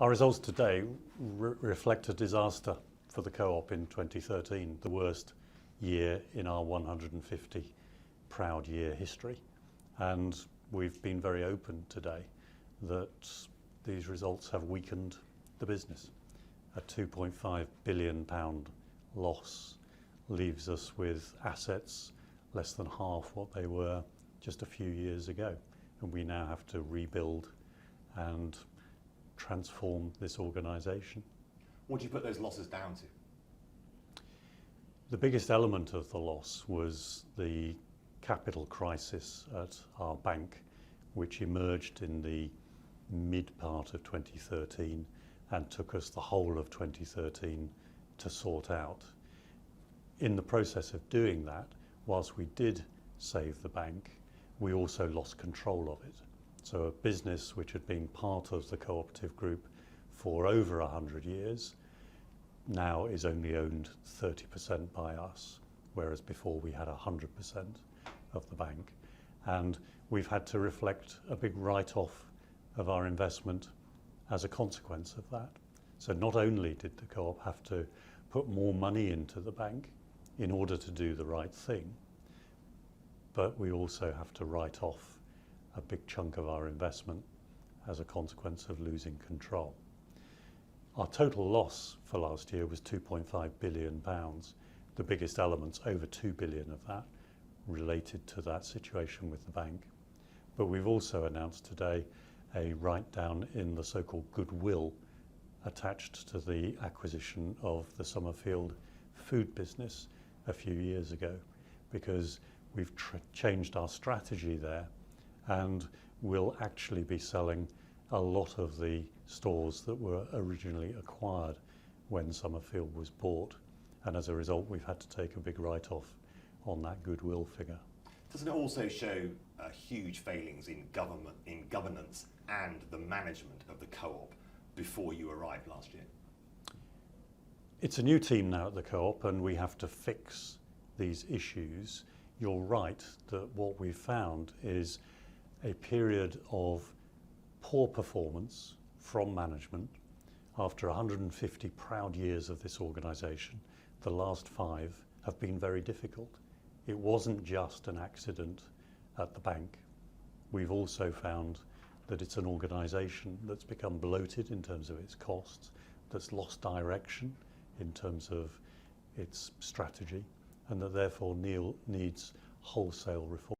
Our results today reflect a disaster for the Co-op in 2013, the worst year in our 150 proud year history. And we've been very open today that these results have weakened the business. A £2.5 billion loss leaves us with assets less than half what they were just a few years ago. And we now have to rebuild and transform this organisation. What do you put those losses down to? The biggest element of the loss was the capital crisis at our bank, which emerged in the mid part of 2013 and took us the whole of 2013 to sort out. In the process of doing that, whilst we did save the bank, we also lost control of it. So a business which had been part of the Co-operative Group for over 100 years now is only owned 30% by us, whereas before we had 100% of the bank. And we've had to reflect a big write-off of our investment as a consequence of that. So not only did the Co-op have to put more money into the bank in order to do the right thing, but we also have to write off a big chunk of our investment as a consequence of losing control. Our total loss for last year was £2.5 billion. The biggest elements, over £2 billion of that, related to that situation with the bank. But we've also announced today a write-down in the so-called goodwill attached to the acquisition of the Summerfield food business a few years ago, because we've changed our strategy there and will actually be selling a lot of the stores that were originally acquired when Summerfield was bought. And as a result, we've had to take a big write-off on that goodwill figure. Doesn't it also show huge failings in governance and the management of the Co-op before you arrived last year? It's a new team now at the Co-op and we have to fix these issues. You're right that what we've found is a period of poor performance from management. After 150 proud years of this organisation, the last 5 have been very difficult. It wasn't just an accident at the bank. We've also found that it's an organisation that's become bloated in terms of its costs, that's lost direction in terms of its strategy, and that therefore needs wholesale reform.